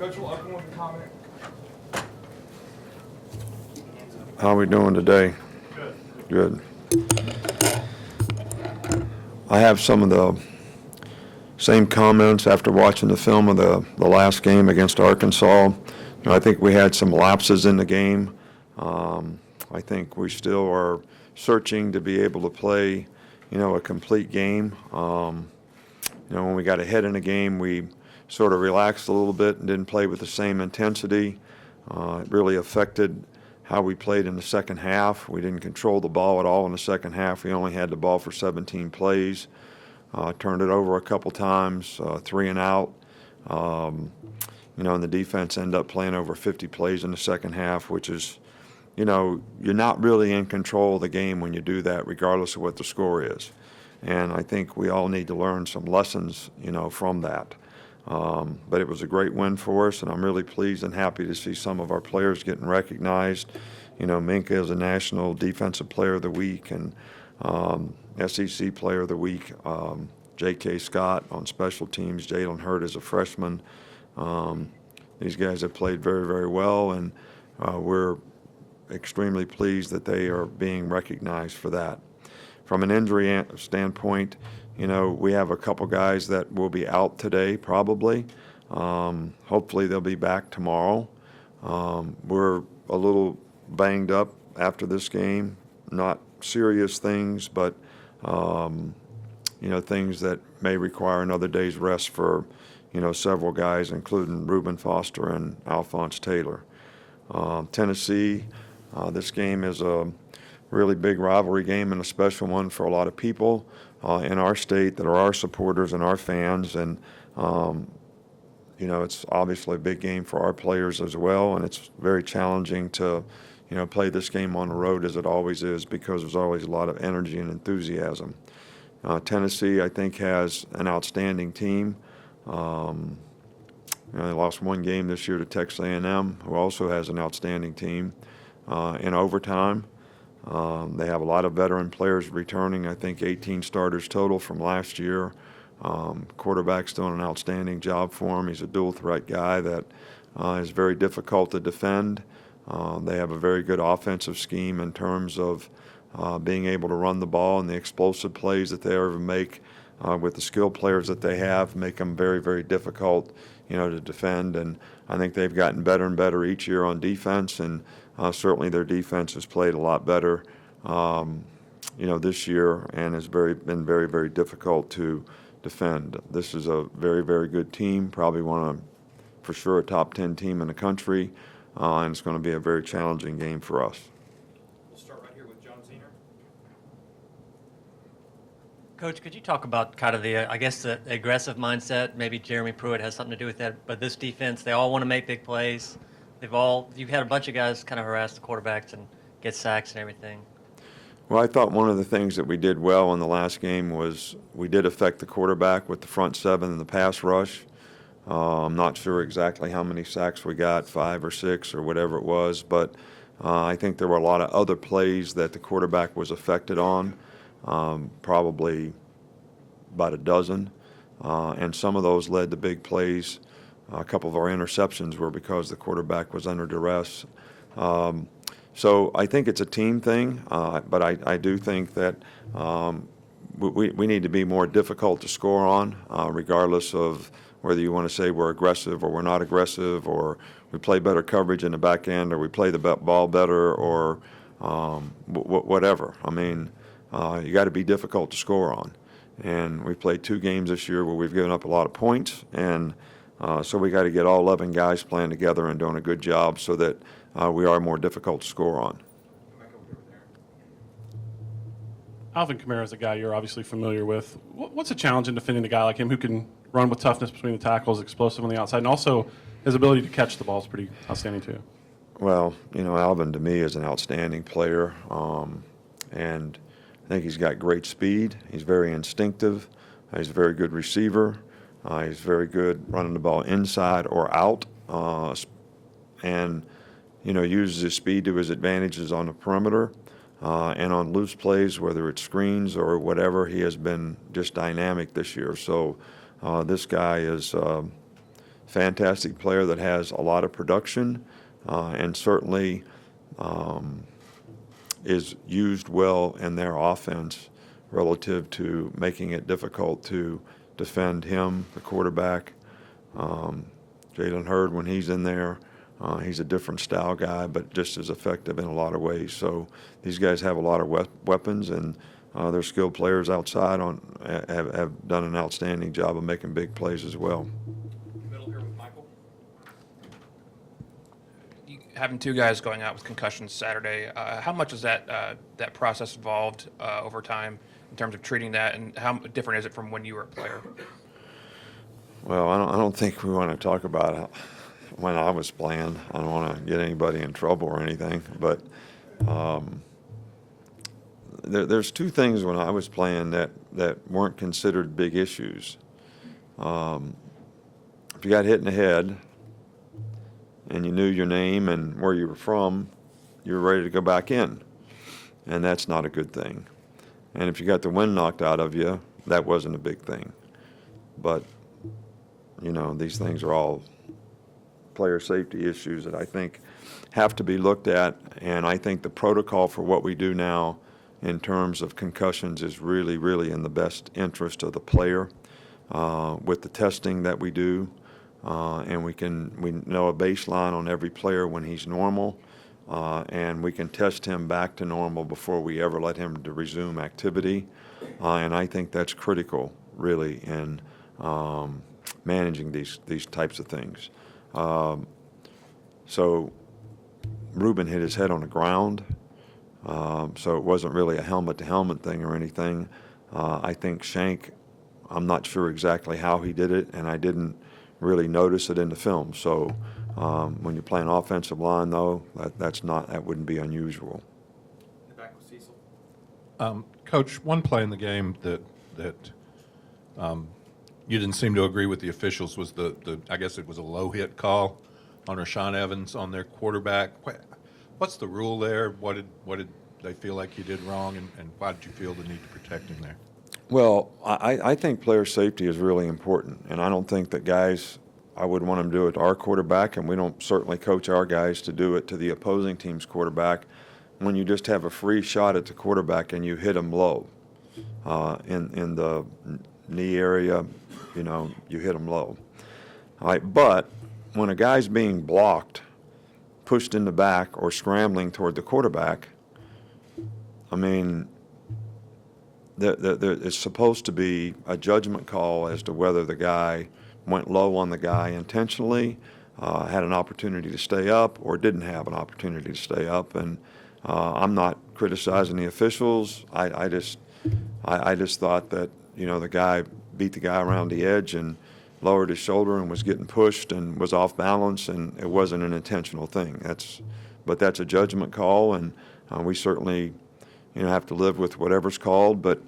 Coach will open with a comment. How are we doing today? Good. Good. I have some of the same comments after watching the film of the last game against Arkansas. I think we had some lapses in the game. I think we still are searching to be able to play, a complete game. When we got ahead in the game, we sort of relaxed a little bit and didn't play with the same intensity. It really affected how we played in the second half. We didn't control the ball at all in the second half. We only had the ball for 17 plays. Turned it over a couple times, 3 and out. And the defense ended up playing over 50 plays in the second half, which is, you're not really in control of the game when you do that, regardless of what the score is. And I think we all need to learn some lessons, from that. But it was a great win for us, and I'm really pleased and happy to see some of our players getting recognized. Minka is a National Defensive Player of the Week and SEC Player of the Week. J.K. Scott on special teams. Jalen Hurt is a freshman. These guys have played very, very well, and we're extremely pleased that they are being recognized for that. From an injury standpoint, we have a couple guys that will be out today probably. Hopefully they'll be back tomorrow. We're a little banged up after this game. Not serious things, but things that may require another day's rest for, several guys, including Reuben Foster and Alphonse Taylor. Tennessee, this game is a really big rivalry game and a special one for a lot of people in our state that are our supporters and our fans. And, it's obviously a big game for our players as well, and it's very challenging to, play this game on the road as it always is because there's always a lot of energy and enthusiasm. Tennessee, I think, has an outstanding team. They lost one game this year to Texas A&M, who also has an outstanding team. In overtime, they have a lot of veteran players returning. I think 18 starters total from last year. Quarterback's doing an outstanding job for him. He's a dual-threat guy that is very difficult to defend. They have a very good offensive scheme in terms of being able to run the ball, and the explosive plays that they ever make with the skilled players that they have make them very, very difficult, to defend. And I think they've gotten better and better each year on defense, and certainly their defense has played a lot better, this year, and has been very, very difficult to defend. This is a very, very good team, probably for sure a top 10 team in the country, and it's going to be a very challenging game for us. Coach, could you talk about kind of the aggressive mindset? Maybe Jeremy Pruitt has something to do with that, but this defense, they all want to make big plays. You've had a bunch of guys kind of harass the quarterbacks and get sacks and everything. Well, I thought one of the things that we did well in the last game was we did affect the quarterback with the front seven and the pass rush. I'm not sure exactly how many sacks we got, 5 or 6 or whatever it was, but I think there were a lot of other plays that the quarterback was affected on. Probably about a dozen, and some of those led to big plays. A couple of our interceptions were because the quarterback was under duress. So I think it's a team thing, but I do think that we need to be more difficult to score on, regardless of whether you want to say we're aggressive or we're not aggressive, or we play better coverage in the back end, or we play the ball better, or whatever. I mean, you got to be difficult to score on. And we've played 2 games this year where we've given up a lot of points, and so we got to get all 11 guys playing together and doing a good job so that we are more difficult to score on. Alvin Kamara is a guy you're obviously familiar with. What's a challenge in defending a guy like him who can run with toughness between the tackles, explosive on the outside, and also his ability to catch the ball is pretty outstanding too? Well, Alvin to me is an outstanding player, and I think he's got great speed. He's very instinctive. He's a very good receiver. He's very good running the ball inside or out, and uses his speed to his advantages on the perimeter. And on loose plays, whether it's screens or whatever, he has been just dynamic this year. So this guy is fantastic player that has a lot of production and certainly is used well in their offense relative to making it difficult to defend him, the quarterback. Jalen Hurd, when he's in there, he's a different style guy, but just as effective in a lot of ways. So these guys have a lot of weapons, and their skilled players outside have done an outstanding job of making big plays as well. Middle here with Michael. Having two guys going out with concussions Saturday, how much is that process involved over time in terms of treating that, and how different is it from when you were a player? Well, I don't think we want to talk about when I was playing. I don't want to get anybody in trouble or anything, but there's two things when I was playing that weren't considered big issues. If you got hit in the head and you knew your name and where you were from, you were ready to go back in, and that's not a good thing. And if you got the wind knocked out of you, that wasn't a big thing. But, you know, these things are all player safety issues that I think have to be looked at, and I think the protocol for what we do now in terms of concussions is really, really in the best interest of the player with the testing that we do, and we know a baseline on every player when he's normal, and we can test him back to normal before we ever let him to resume activity, and I think that's critical, really, in managing these types of things. So Ruben hit his head on the ground, so it wasn't really a helmet-to-helmet thing or anything. I think Shank, I'm not sure exactly how he did it, and I didn't really notice it in the film. So when you're playing offensive line, though, that wouldn't be unusual. Back with Cecil. Coach, one play in the game that you didn't seem to agree with the officials was I guess it was a low hit call on Rashaan Evans on their quarterback. What's the rule there? What did they feel like you did wrong, and why did you feel the need to protect him there? Well, I think player safety is really important, and I don't think that guys, I would want them to do it to our quarterback, and we don't certainly coach our guys to do it to the opposing team's quarterback when you just have a free shot at the quarterback and you hit him low in the knee area, you know, you hit him low. All right, but when a guy's being blocked, pushed in the back, or scrambling toward the quarterback, I mean, there is supposed to be a judgment call as to whether the guy went low on the guy intentionally, had an opportunity to stay up, or didn't have an opportunity to stay up. And I'm not criticizing the officials. I just thought that, you know, the guy beat the guy around the edge and lowered his shoulder and was getting pushed and was off balance, and it wasn't an intentional thing. But that's a judgment call, and we certainly, you know, have to live with whatever's called. But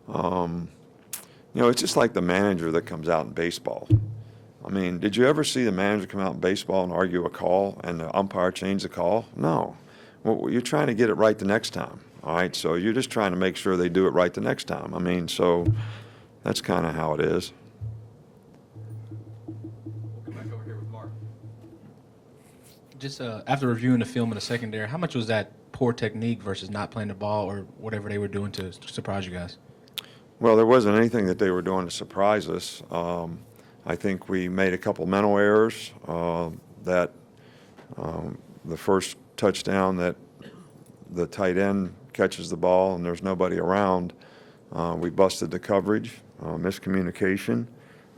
you know, it's just like the manager that comes out in baseball. I mean, did you ever see the manager come out in baseball and argue a call and the umpire change the call? No. Well, you're trying to get it right the next time. All right, so you're just trying to make sure they do it right the next time. I mean, so that's kind of how it is. We'll come back over here with Mark. Just after reviewing the film in the secondary, how much was that poor technique versus not playing the ball or whatever they were doing to surprise you guys? Well, there wasn't anything that they were doing to surprise us. I think we made a couple mental errors that the first touchdown that the tight end catches the ball and there's nobody around, we busted the coverage, miscommunication,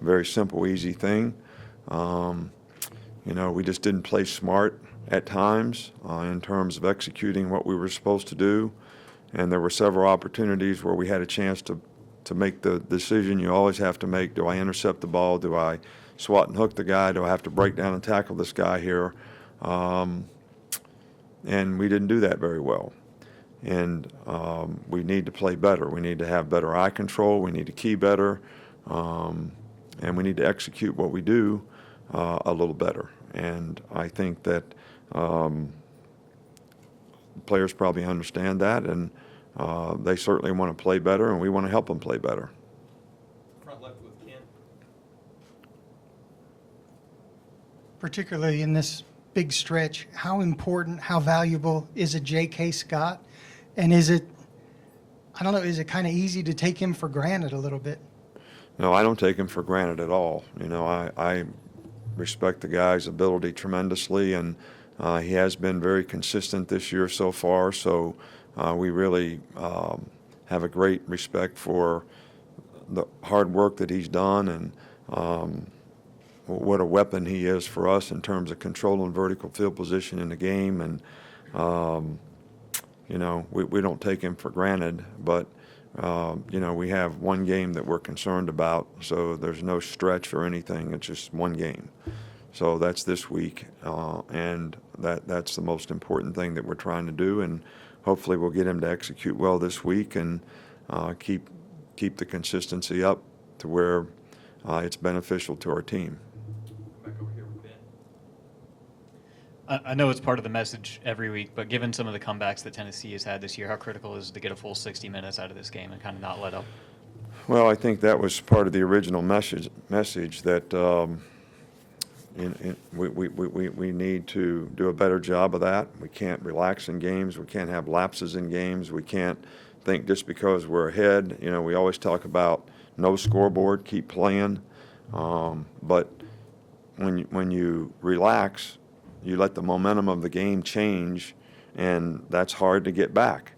very simple, easy thing. You know, we just didn't play smart at times in terms of executing what we were supposed to do, and there were several opportunities where we had a chance to make the decision you always have to make. Do I intercept the ball? Do I swat and hook the guy? Do I have to break down and tackle this guy here? And we didn't do that very well. And we need to play better. We need to have better eye control. We need to key better. And we need to execute what we do a little better. And I think that players probably understand that, and they certainly want to play better, and we want to help them play better. Front left with Ken. particularly in this big stretch, how important, how valuable is a J.K. Scott? And is it, I don't know, is it kind of easy to take him for granted a little bit? No, I don't take him for granted at all. You know, I respect the guy's ability tremendously, and he has been very consistent this year so far. So we really have a great respect for the hard work that he's done, and what a weapon he is for us in terms of controlling vertical field position in the game. And you know, we don't take him for granted, but you know, we have one game that we're concerned about, so there's no stretch or anything. It's just one game. So that's this week, and that's the most important thing that we're trying to do, and hopefully we'll get him to execute well this week and keep the consistency up to where it's beneficial to our team. Back over here with Ben. I know it's part of the message every week, but given some of the comebacks that Tennessee has had this year, how critical is it to get a full 60 minutes out of this game and kind of not let up? Well, I think that was part of the original message that we need to do a better job of that. We can't relax in games. We can't have lapses in games. We can't think just because we're ahead. You know, we always talk about no scoreboard, keep playing. But when you relax, you let the momentum of the game change, and that's hard to get back.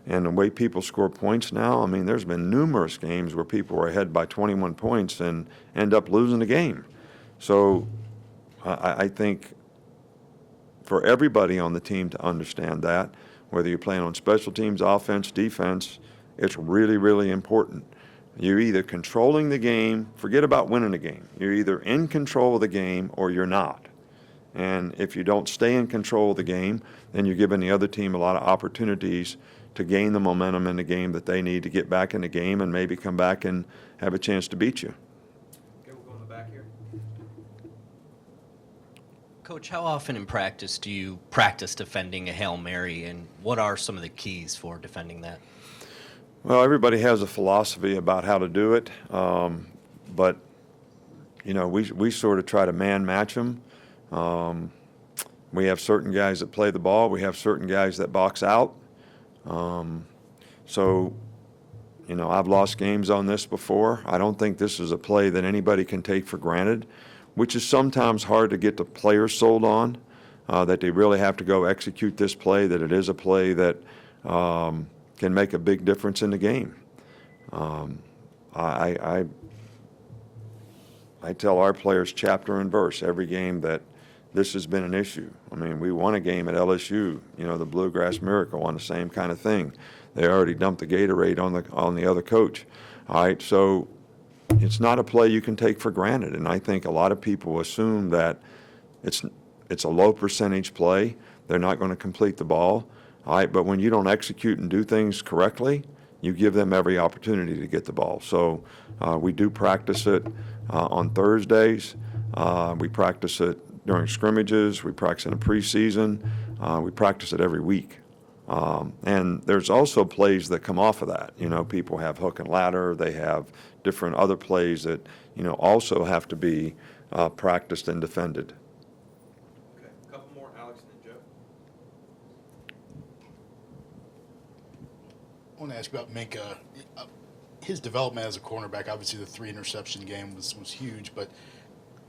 And the way people score points now, I mean, there's been numerous games where people are ahead by 21 points and end up losing the game. So I think for everybody on the team to understand that, whether you're playing on special teams, offense, defense, it's really, really important. You're either controlling the game, forget about winning the game. You're either in control of the game or you're not. And if you don't stay in control of the game, then you're giving the other team a lot of opportunities to gain the momentum in the game that they need to get back in the game and maybe come back and have a chance to beat you. Okay, we'll go in the back here. Coach, how often in practice do you practice defending a Hail Mary, and what are some of the keys for defending that? Well, everybody has a philosophy about how to do it, but you know, we sort of try to man match them. We have certain guys that play the ball. We have certain guys that box out. So, you know, I've lost games on this before. I don't think this is a play that anybody can take for granted, which is sometimes hard to get the players sold on, that they really have to go execute this play, that it is a play that can make a big difference in the game. I tell our players chapter and verse every game that this has been an issue. I mean, we won a game at LSU, you know, the Bluegrass Miracle on the same kind of thing. They already dumped the Gatorade on the other coach. All right, so it's not a play you can take for granted, and I think a lot of people assume that it's a low percentage play. They're not going to complete the ball. All right, but when you don't execute and do things correctly, you give them every opportunity to get the ball. So we do practice it on Thursdays. We practice it during scrimmages. We practice in a preseason. We practice it every week. And there's also plays that come off of that. You know, people have hook and ladder. They have different other plays that, you know, also have to be practiced and defended. Okay, a couple more, Alex and then Joe. I want to ask about Minka. His development as a cornerback, obviously the 3 interception game was huge, but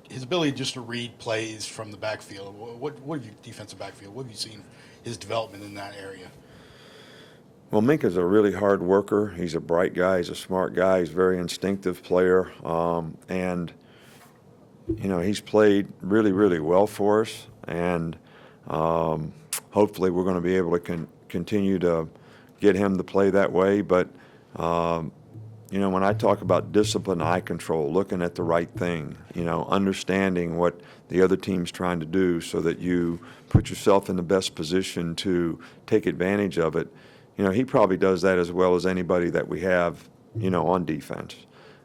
his ability just to read plays from the backfield, what have you, defensive backfield, what have you seen his development in that area? Well, Minka's a really hard worker. He's a bright guy. He's a smart guy. He's a very instinctive player. And, you know, he's played really, really well for us. And hopefully we're going to be able to continue to get him to play that way. But, you know, when I talk about discipline, eye control, looking at the right thing, you know, understanding what the other team's trying to do so that you put yourself in the best position to take advantage of it, you know, he probably does that as well as anybody that we have, you know, on defense.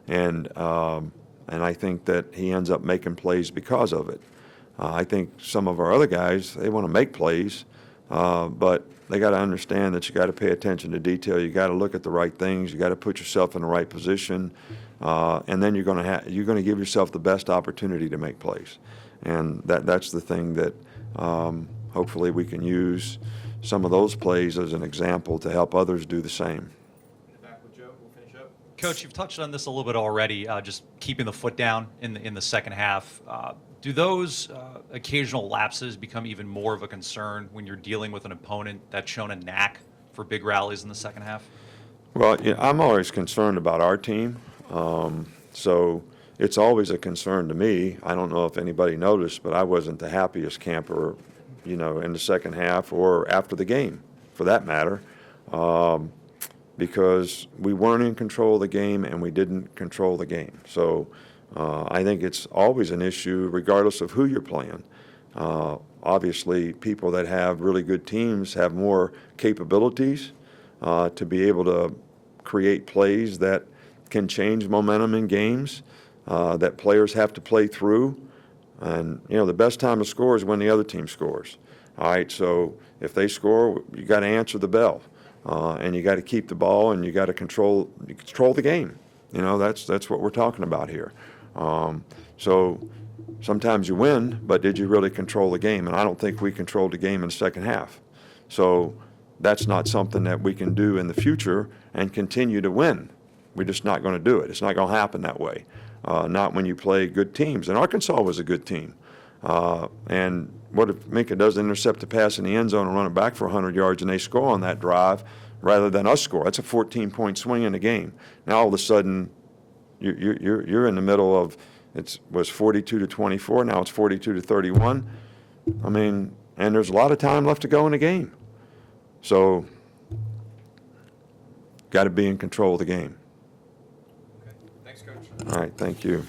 And I think that he ends up making plays because of it. I think some of our other guys, they want to make plays, but they got to understand that you got to pay attention to detail. You got to look at the right things. You got to put yourself in the right position. and then you're going to give yourself the best opportunity to make plays, and that's the thing that hopefully we can use some of those plays as an example to help others do the same. In the back with Joe, we'll finish up. Coach, you've touched on this a little bit already, just keeping the foot down in the second half. Do those occasional lapses become even more of a concern when you're dealing with an opponent that's shown a knack for big rallies in the second half? Well, I'm always concerned about our team, so it's always a concern to me. I don't know if anybody noticed, but I wasn't the happiest camper, in the second half or after the game, for that matter, because we weren't in control of the game and we didn't control the game. So I think it's always an issue regardless of who you're playing. Obviously, people that have really good teams have more capabilities to be able to create plays that can change momentum in games that players have to play through. And, the best time to score is when the other team scores. All right, so if they score, you got to answer the bell. And you got to keep the ball, and you got to control the game. That's what we're talking about here. So sometimes you win, but did you really control the game? And I don't think we controlled the game in the second half. So that's not something that we can do in the future and continue to win. We're just not going to do it. It's not going to happen that way. Not when you play good teams. And Arkansas was a good team. And what if Minka doesn't intercept the pass in the end zone and run it back for 100 yards and they score on that drive rather than us score? That's a 14-point swing in the game. Now all of a sudden you're in the middle of, it was 42-24, now it's 42-31. I mean, and there's a lot of time left to go in the game. So got to be in control of the game. Okay. Thanks, Coach. All right, thank you.